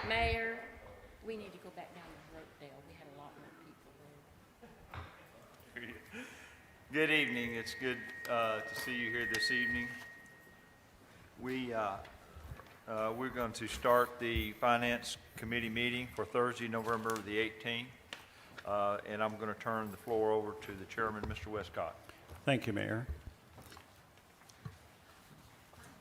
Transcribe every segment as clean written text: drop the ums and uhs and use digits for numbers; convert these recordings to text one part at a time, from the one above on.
Mayor, we need to go back down to Rosedale. We had a lot more people there. Good evening. It's good to see you here this evening. We're going to start the Finance Committee meeting for Thursday, November the 18th, and I'm going to turn the floor over to the chairman, Mr. Westcott. Thank you, Mayor.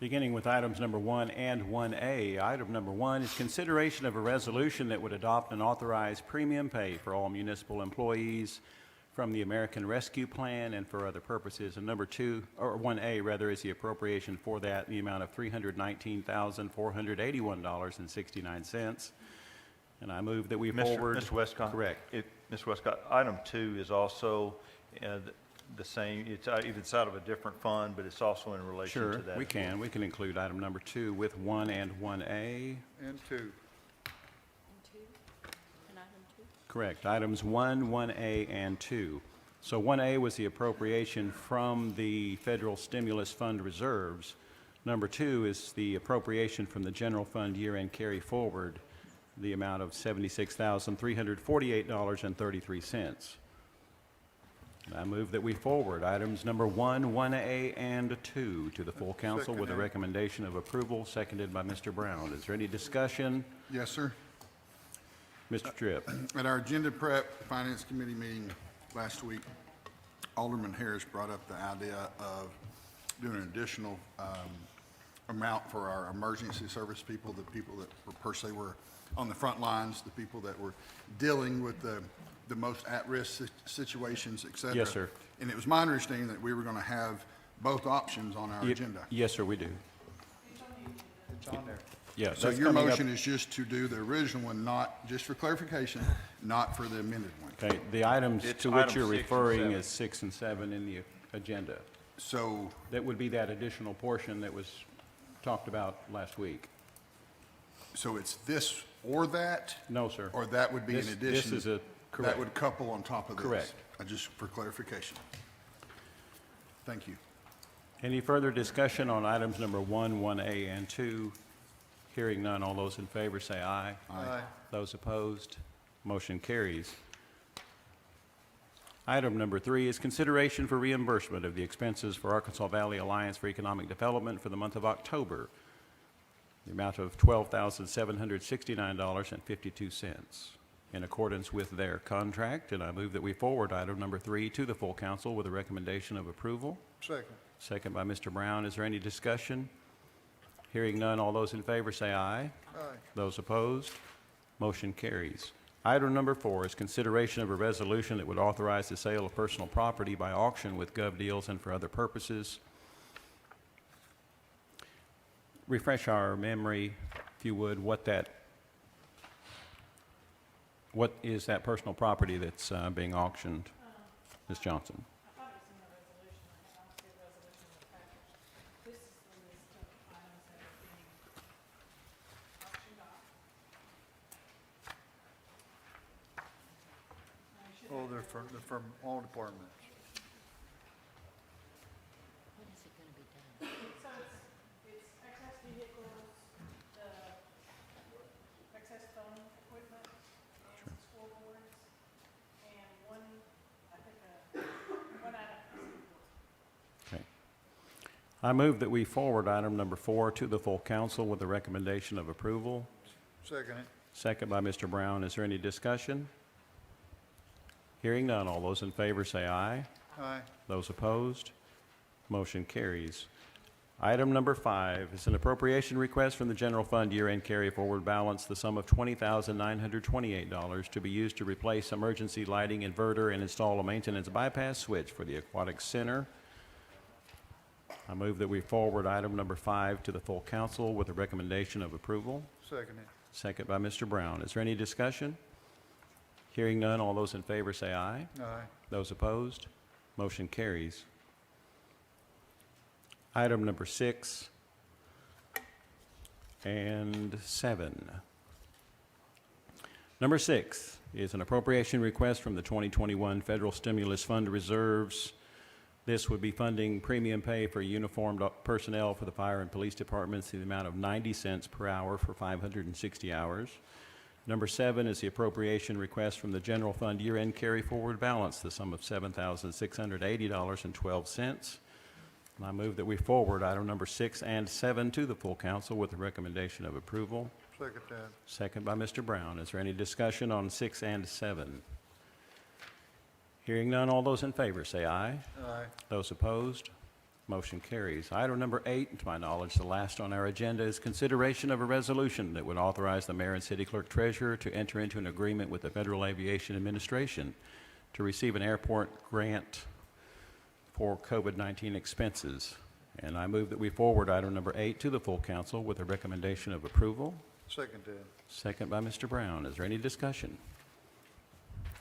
Beginning with items number 1 and 1A. Item number 1 is consideration of a resolution that would adopt and authorize premium pay for all municipal employees from the American Rescue Plan and for other purposes. And number 2, or 1A rather, is the appropriation for that in the amount of $319,481.69. And I move that we forward. Mr. Westcott? Correct. Mr. Westcott, item 2 is also the same. It's out of a different fund, but it's also in relation to that. Sure, we can. We can include item number 2 with 1 and 1A. And 2. And 2? And item 2? Correct. Items 1, 1A, and 2. So 1A was the appropriation from the federal stimulus fund reserves. Number 2 is the appropriation from the general fund year-end carry forward, the amount of $76,348.33. I move that we forward items number 1, 1A, and 2 to the full council with a recommendation of approval, seconded by Mr. Brown. Is there any discussion? Yes, sir. Mr. Tripp. At our agenda prep Finance Committee meeting last week, Alderman Harris brought up the idea of doing an additional amount for our emergency service people, the people that were per se were on the front lines, the people that were dealing with the most at-risk situations, et cetera. Yes, sir. And it was my understanding that we were going to have both options on our agenda. Yes, sir, we do. It's on there. Yeah, So that's your coming up. motion is just to do the original one, not, just for clarification, not for the amended one. Okay, the items It's to which items you're 6 and referring 7. is 6 and 7 in the agenda. So, That would be that additional portion that was talked about last week. so it's this or that? No, sir. Or that would be in This- addition? this is a- That correct. would couple on top of this? Correct. Just for clarification. Thank you. Any further discussion on items number 1, 1A, and 2? Hearing none, all those in favor say aye. Aye. Those opposed, motion carries. Item number 3 is consideration for reimbursement of the expenses for Arkansas Valley Alliance for Economic Development for the month of October, the amount of $12,769.52 in accordance with their contract. And I move that we forward item number 3 to the full council with a recommendation of approval. Second. Second by Mr. Brown. Is there any discussion? Hearing none, all those in favor say aye. Aye. Those opposed, motion carries. Item number 4 is consideration of a resolution that would authorize the sale of personal property by auction with GovDeals and for other purposes. Refresh our memory, if you would, what is that personal property that's being auctioned? Ms. Johnson. I thought it was in the resolution. I have the resolution in the package. This is the list of items that are being auctioned off. I should Oh, have they're from all departments. When is it going to be done? So it's excess vehicles, the excess phone equipment, and scoreboards, and one item. Okay. I move that we forward item number 4 to the full council with a recommendation of approval. Second it. Second by Mr. Brown. Is there any discussion? Hearing none, all those in favor say aye. Aye. Those opposed, motion carries. Item number 5 is an appropriation request from the general fund year-end carry forward balance, the sum of $20,928 to be used to replace emergency lighting inverter and install a maintenance bypass switch for the aquatic center. I move that we forward item number 5 to the full council with a recommendation of approval. Second it. Second by Mr. Brown. Is there any discussion? Hearing none, all those in favor say aye. Aye. Those opposed, motion carries. Item number 6 and 7. Number 6 is an appropriation request from the 2021 Federal Stimulus Fund reserves, This would be funding premium pay for uniformed personnel for the fire and police departments in the amount of 90 cents per hour for 560 hours. Number 7 is the appropriation request from the general fund year-end carry-forward balance, the sum of $7,680.12. And I move that we forward item number 6 and 7 to the full council with a recommendation of approval. Second that. Second by Mr. Brown. Is there any discussion on 6 and 7? Hearing none, all those in favor say aye. Aye. Those opposed, motion carries. Item number 8, to my knowledge, the last on our agenda, is consideration of a resolution that would authorize the mayor and city clerk treasurer to enter into an agreement with the Federal Aviation Administration to receive an airport grant for COVID-19 expenses. And I move that we forward item number 8 to the full council with a recommendation of approval. Second that. Second by Mr. Brown. Is there any discussion?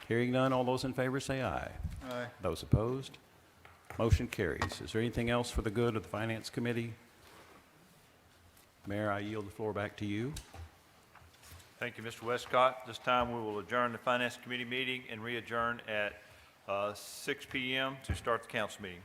Hearing none, all those in favor say aye. Aye. Those opposed, motion carries. Is there anything else for the good of the Finance Committee? Mayor, I yield the floor back to you. Thank you, Mr. Westcott. This time, we will adjourn the Finance Committee meeting and re-adjourn at 6 p.m. to start the council meeting.